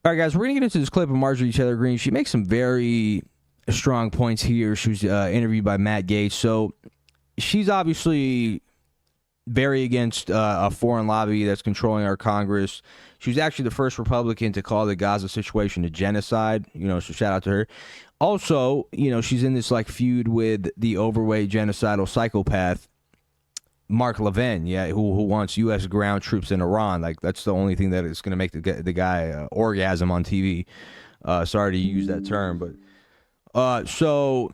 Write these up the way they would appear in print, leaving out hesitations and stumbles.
All right, guys, we're going to get into this clip of Marjorie Taylor Greene. She makes some very strong points here. She was interviewed by Matt Gaetz. So she's obviously very against a foreign lobby that's controlling our Congress. She was actually the first Republican to call the Gaza situation a genocide, so shout out to her. Also, she's in this feud with the overweight genocidal psychopath Mark Levin, who wants U.S. ground troops in Iran. That's the only thing that is going to make the guy orgasm on TV. Sorry to use that term, but so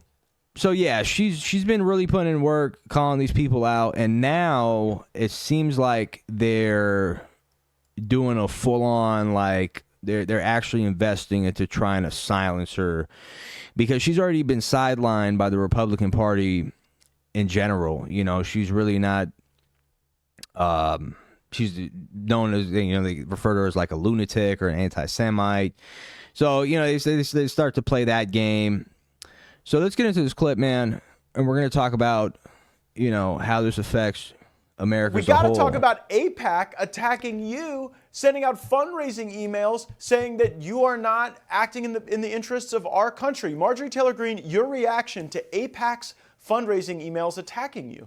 yeah, she's been really putting in work, calling these people out, and now it seems like they're doing a full-on they're actually investing into trying to silence her because she's already been sidelined by the Republican Party in general. She's really not. She's known as they refer to her as a lunatic or an anti-Semite. So they start to play that game. So let's get into this clip, man, and we're going to talk about how this affects America as a whole. We got to talk about AIPAC attacking you, sending out fundraising emails saying that you are not acting in the interests of our country. Marjorie Taylor Greene, your reaction to AIPAC's fundraising emails attacking you?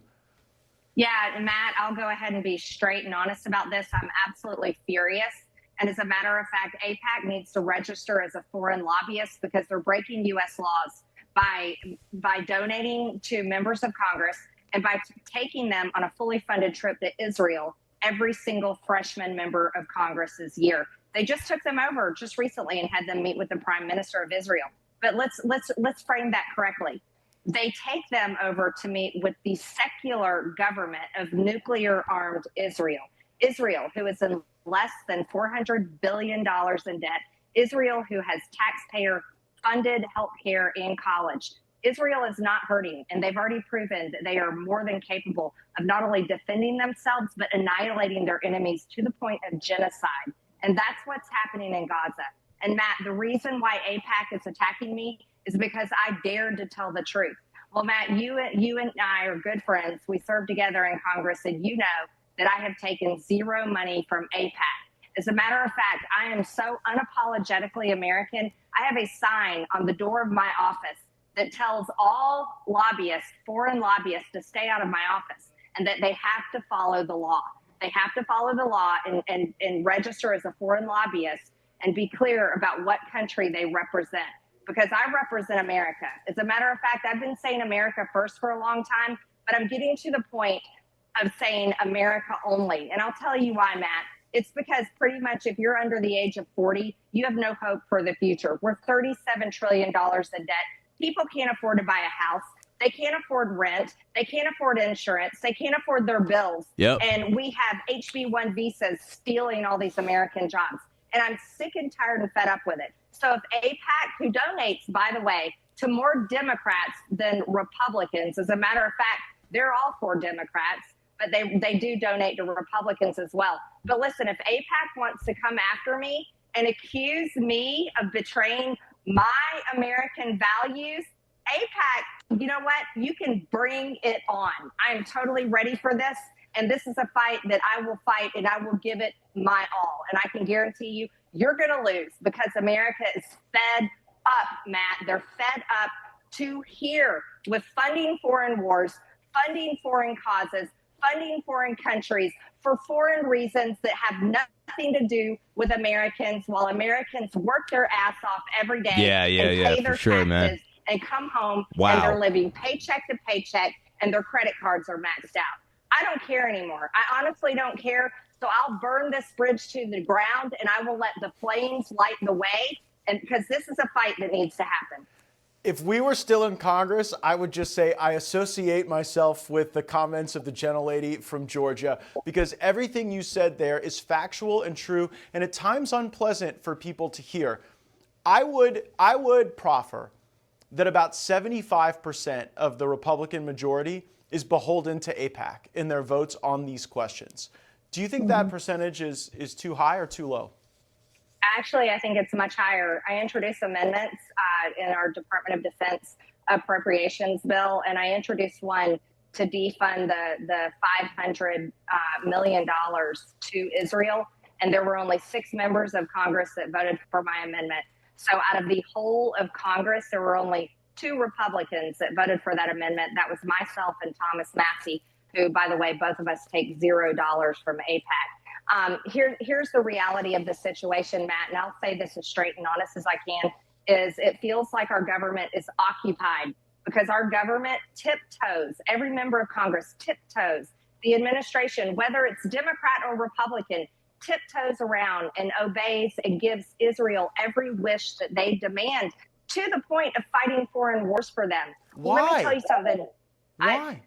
Yeah, Matt, I'll go ahead and be straight and honest about this. I'm absolutely furious. And as a matter of fact, AIPAC needs to register as a foreign lobbyist because they're breaking U.S. laws by donating to members of Congress and by taking them on a fully funded trip to Israel every single freshman member of Congress's year. They just took them over just recently and had them meet with the Prime Minister of Israel. But let's frame that correctly. They take them over to meet with the secular government of nuclear-armed Israel. Israel, who is in less than $400 billion in debt. Israel, who has taxpayer-funded health care and college. Israel is not hurting, and they've already proven that they are more than capable of not only defending themselves, but annihilating their enemies to the point of genocide. And that's what's happening in Gaza. And Matt, the reason why AIPAC is attacking me is because I dared to tell the truth. Well, Matt, you and I are good friends. We served together in Congress, and you know that I have taken zero money from AIPAC. As a matter of fact, I am so unapologetically American. I have a sign on the door of my office that tells all lobbyists, foreign lobbyists, to stay out of my office and that they have to follow the law. They have to follow the law and register as a foreign lobbyist and be clear about what country they represent. Because I represent America. As a matter of fact, I've been saying America first for a long time, but I'm getting to the point of saying America only. And I'll tell you why, Matt. It's because pretty much if you're under the age of 40, you have no hope for the future. We're $37 trillion in debt. People can't afford to buy a house. They can't afford rent. They can't afford insurance. They can't afford their bills. Yep. And we have HB1 visas stealing all these American jobs. And I'm sick and tired and fed up with it. So if AIPAC, who donates, by the way, to more Democrats than Republicans, as a matter of fact, they're all for Democrats, but they do donate to Republicans as well. But listen, if AIPAC wants to come after me and accuse me of betraying my American values, AIPAC, you know what? You can bring it on. I am totally ready for this. And this is a fight that I will fight, and I will give it my all. And I can guarantee you, you're going to lose because America is fed up, Matt. They're fed up to here with funding foreign wars, funding foreign causes, funding foreign countries for foreign reasons that have nothing to do with Americans, while Americans work their ass off every day and pay their taxes and come home and they're living paycheck to paycheck and their credit cards are maxed out. I don't care anymore. I honestly don't care. So I'll burn this bridge to the ground and I will let the flames light the way. And because this is a fight that needs to happen. If we were still in Congress, I would just say I associate myself with the comments of the gentlelady from Georgia, because everything you said there is factual and true and at times unpleasant for people to hear. I would proffer that about 75% of the Republican majority is beholden to AIPAC in their votes on these questions. Do you think that percentage is too high or too low? Actually, I think it's much higher. I introduced amendments in our Department of Defense appropriations bill, and I introduced one to defund the $500 million to Israel. and there were only 6 members of Congress that voted for my amendment. So out of the whole of Congress, there were only 2 Republicans that voted for that amendment. That was myself and Thomas Massey, who, by the way, both of us take $0 from AIPAC. Here's the reality of the situation, Matt, and I'll say this as straight and honest as I can, is it feels like our government is occupied because our government tiptoes, every member of Congress tiptoes, the administration, whether it's Democrat or Republican, tiptoes around and obeys and gives Israel every wish that they demand, to the point of fighting foreign wars for them. Why? Let me tell you something. Why?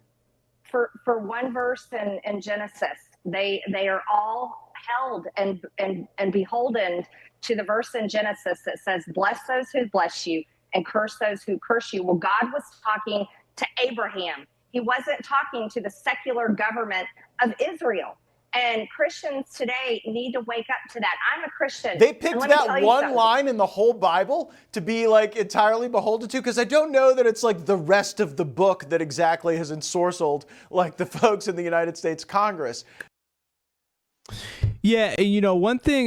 For one verse in Genesis, they are all held and beholden to the verse in Genesis that says, bless those who bless you and curse those who curse you. Well, God was talking to Abraham. He wasn't talking to the secular government of Israel. And Christians today need to wake up to that. I'm a Christian. They picked that one line in the whole Bible to be like entirely beholden to, because I don't know that it's like the rest of the book that exactly has ensorcelled like the folks in the United States Congress. Yeah, and you know, one thing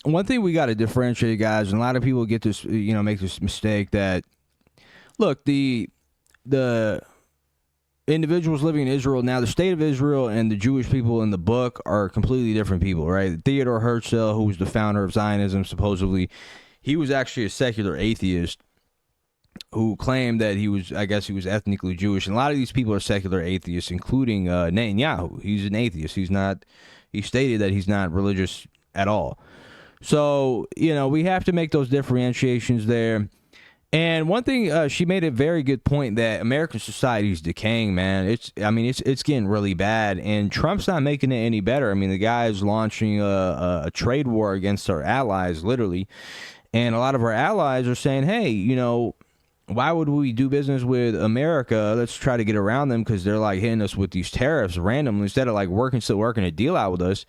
we got to differentiate, guys, and a lot of people get this, you know, make this mistake that, look, the individuals living in Israel now, the state of Israel and the Jewish people in the book are completely different people, right? Theodore Herzl, who was the founder of Zionism, supposedly, he was actually a secular atheist who claimed that he was ethnically Jewish. And a lot of these people are secular atheists, including Netanyahu. He's an atheist. He stated that he's not religious at all. So, you know, we have to make those differentiations there. And one thing, she made a very good point that American society is decaying, man. It's getting really bad, and Trump's not making it any better. I mean, the guy is launching a trade war against our allies, literally. And a lot of our allies are saying, hey, you know, why would we do business with America? Let's try to get around them because they're like hitting us with these tariffs randomly instead of like working a deal out with us.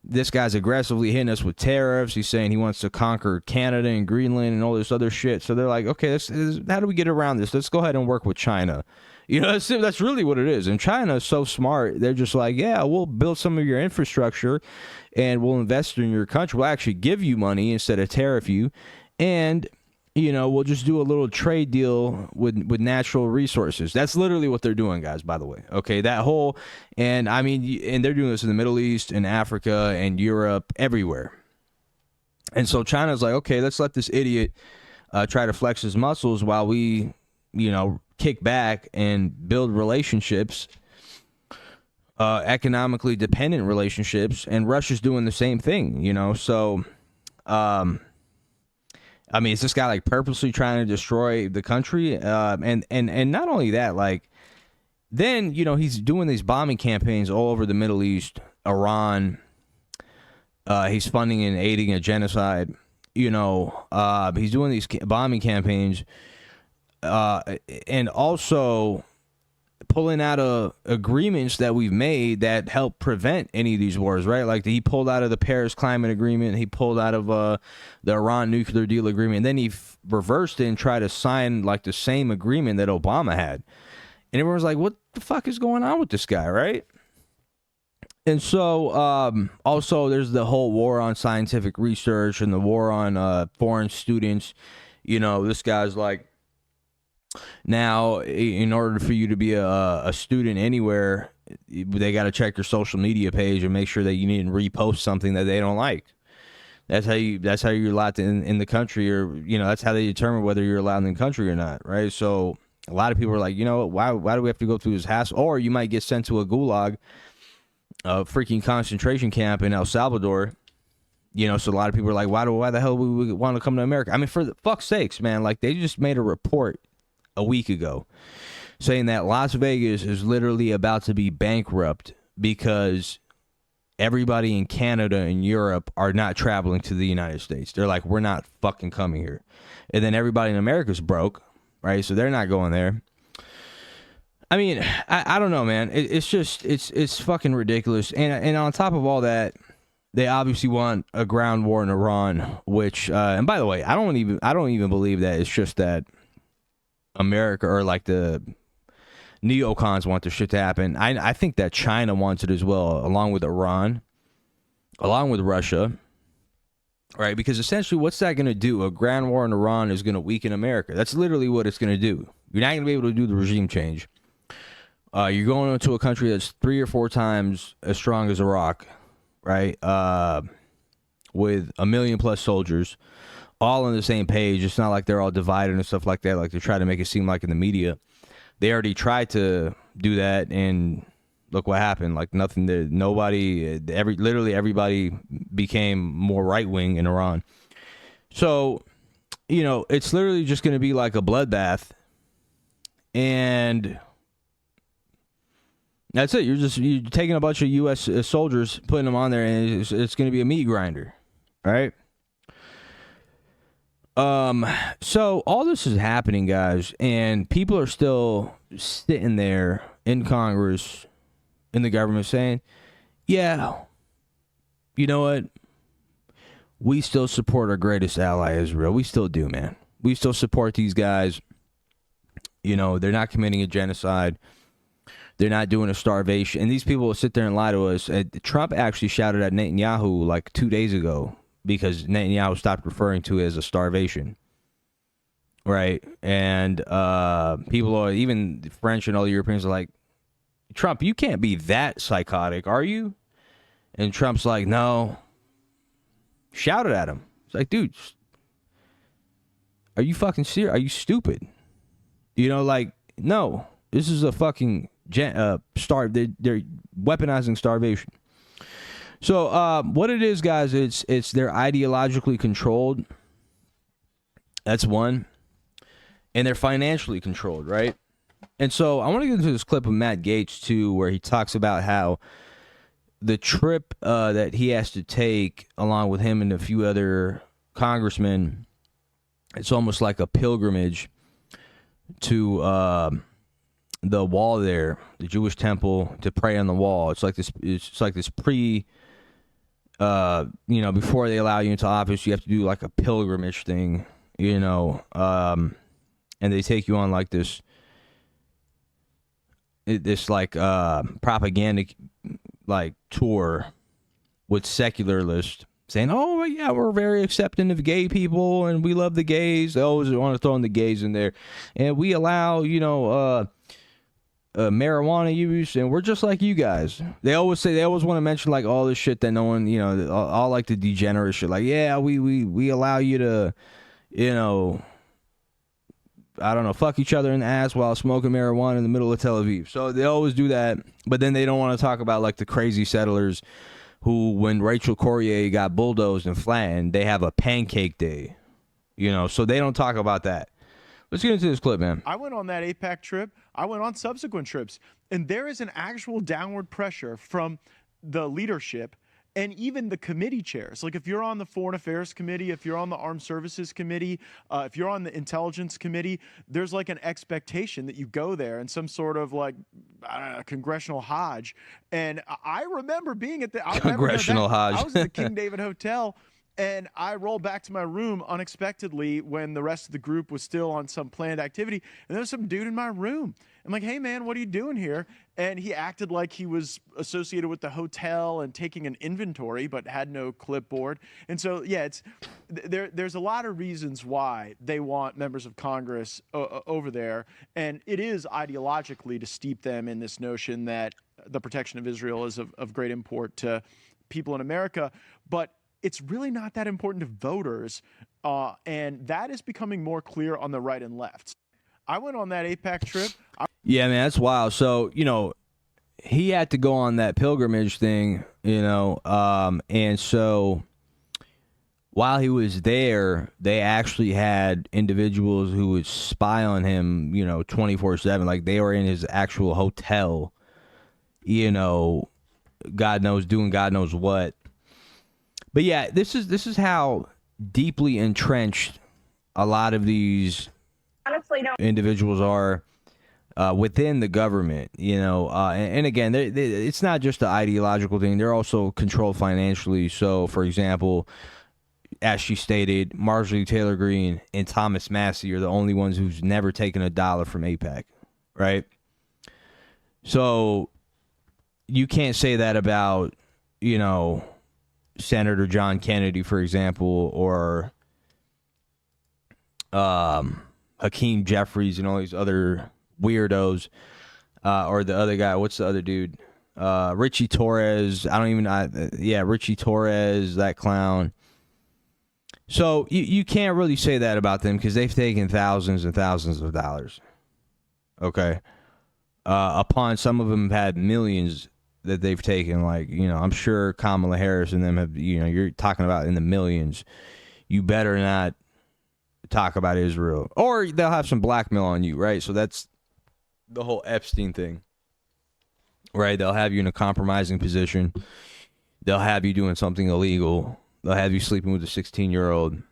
This guy's aggressively hitting us with tariffs. He's saying he wants to conquer Canada and Greenland and all this other shit. So they're like, okay, how do we get around this? Let's go ahead and work with China. You know, that's really what it is. And China is so smart. They're just like, yeah, we'll build some of your infrastructure and we'll invest in your country. We'll actually give you money instead of tariff you. And, you know, we'll just do a little trade deal with natural resources. That's literally what they're doing, guys, by the way. Okay, that whole, and I mean, and they're doing this in the Middle East and Africa and Europe, everywhere. And so China's like, okay, let's let this idiot try to flex his muscles while we, you know, kick back and build relationships, economically dependent relationships. And Russia's doing the same thing, you know, so, I mean, is this guy like purposely trying to destroy the country? And not only that, like, then, you know, he's doing these bombing campaigns all over the Middle East, Iran. He's funding and aiding a genocide. You know, he's doing these bombing campaigns and also pulling out of agreements that we've made that help prevent any of these wars, right? Like he pulled out of the Paris Climate Agreement, he pulled out of the Iran nuclear deal agreement, and then he reversed it and tried to sign like the same agreement that Obama had. And everyone's like, what the fuck is going on with this guy, right? And so also there's the whole war on scientific research and the war on foreign students. You know, this guy's like, now, in order for you to be a student anywhere, they got to check your social media page and make sure that you didn't repost something that they don't like. That's how you're allowed in the country, or you know, that's how they determine whether you're allowed in the country or not, right? So a lot of people are like, you know, why do we have to go through this hassle? Or you might get sent to a gulag, a freaking concentration camp in El Salvador. You know, so a lot of people are like, why the hell would we want to come to America? I mean, for the fuck's sakes, man, like they just made a report a week ago saying that Las Vegas is literally about to be bankrupt because everybody in Canada and Europe are not traveling to the United States. They're like, we're not fucking coming here. And then everybody in America's broke, right? So they're not going there. I mean, I don't know, man. It's fucking ridiculous. And on top of all that, they obviously want a ground war in Iran, which, and by the way, I don't even believe that it's just that America or like the neocons want this shit to happen. I think that China wants it as well, along with Iran. along with Russia, right? Because essentially, what's that going to do? A grand war in Iran is going to weaken America. That's literally what it's going to do. You're not going to be able to do the regime change. You're going into a country that's 3 or 4 times as strong as Iraq, right? With 1 million plus soldiers, all on the same page. It's not like they're all divided and stuff like that, like they try to make it seem like in the media. They already tried to do that, and look what happened. Like nothing. Literally everybody became more right wing in Iran. So, it's literally just going to be like a bloodbath, and that's it. You're taking a bunch of U.S. soldiers, putting them on there, and it's going to be a meat grinder, right? So all this is happening, guys, and people are still sitting there in Congress, in the government, saying, yeah, you know what? We still support our greatest ally, Israel. We still do, man. We still support these guys. They're not committing a genocide. They're not doing a starvation. And these people will sit there and lie to us. Trump actually shouted at Netanyahu like 2 days ago because Netanyahu stopped referring to it as a starvation. Right? And people are, even the French and all the Europeans are like, Trump, you can't be that psychotic, are you? And Trump's like, no. Shouted at him. It's like, dude, are you fucking serious? Are you stupid? No. This is a fucking they're weaponizing starvation. So what it is, guys, it's they're ideologically controlled. That's one. And they're financially controlled, right? And so I want to get into this clip of Matt Gaetz, too, where he talks about how the trip that he has to take along with him and a few other congressmen, it's almost like a pilgrimage to the wall there, the Jewish temple, to pray on the wall. It's like this before they allow you into office, you have to do like a pilgrimage thing, and they take you on like this propaganda like tour with secularists saying, oh yeah, we're very accepting of gay people and we love the gays. They always want to throw in the gays in there, and we allow marijuana use, and we're just like you guys. They always want to mention like all this shit that no one, all like the degenerate shit, like, yeah, we allow you to, I don't know, fuck each other in the ass while smoking marijuana in the middle of Tel Aviv. So they always do that, but then they don't want to talk about like the crazy settlers who, when Rachel Corrier got bulldozed and flattened, they have a pancake day, so they don't talk about that. Let's get into this clip, man. I went on that AIPAC trip. I went on subsequent trips, and there is an actual downward pressure from the leadership and even the committee chairs. Like if you're on the Foreign Affairs Committee, if you're on the Armed Services Committee, if you're on the Intelligence Committee, there's like an expectation that you go there in some sort of like, I don't know, Congressional Hajj. And I remember being at the Congressional Hajj. I was at the King David Hotel. And I rolled back to my room unexpectedly when the rest of the group was still on some planned activity. And there was some dude in my room. I'm like, hey, man, what are you doing here? And he acted like he was associated with the hotel and taking an inventory, but had no clipboard. And so, yeah, there's a lot of reasons why they want members of Congress over there. And it is ideologically to steep them in this notion that the protection of Israel is of great import to people in America. But it's really not that important to voters, and that is becoming more clear on the right and left. I went on that AIPAC trip. Yeah, man, that's wild. So, he had to go on that pilgrimage thing, and so while he was there, they actually had individuals who would spy on him, 24/7. Like they were in his actual hotel, God knows, doing God knows what. But yeah, this is how deeply entrenched a lot of these individuals are within the government, and again, it's not just the ideological thing. They're also controlled financially. So, for example, as she stated, Marjorie Taylor Greene and Thomas Massie are the only ones who's never taken a dollar from AIPAC, right? So you can't say that about, Senator John Kennedy, for example, or Hakeem Jeffries and all these other weirdos, or the other guy. What's the other dude? Richie Torres. Richie Torres, that clown. So you can't really say that about them because they've taken thousands and thousands of dollars. Okay. Upon some of them have had millions that they've taken. Like, I'm sure Kamala Harris and them have, you're talking about in the millions. You better not talk about Israel. Or they'll have some blackmail on you, right? So that's the whole Epstein thing. Right? They'll have you in a compromising position. They'll have you doing something illegal. They'll have you sleeping with a 16-year-old.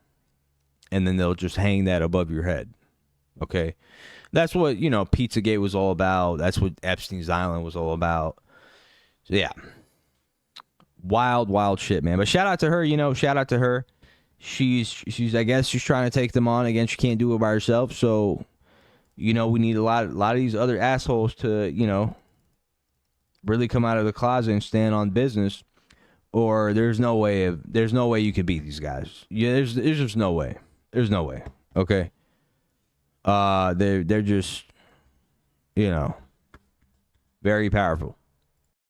And then they'll just hang that above your head. Okay? That's what, Pizzagate was all about. That's what Epstein's Island was all about. So, yeah. Wild, wild shit, man. But shout out to her, shout out to her. She's I guess she's trying to take them on. Again, she can't do it by herself. So, we need a lot of these other assholes to, really come out of the closet and stand on business. Or there's no way you could beat these guys. Yeah, there's just no way. There's no way. Okay. They're just, very powerful.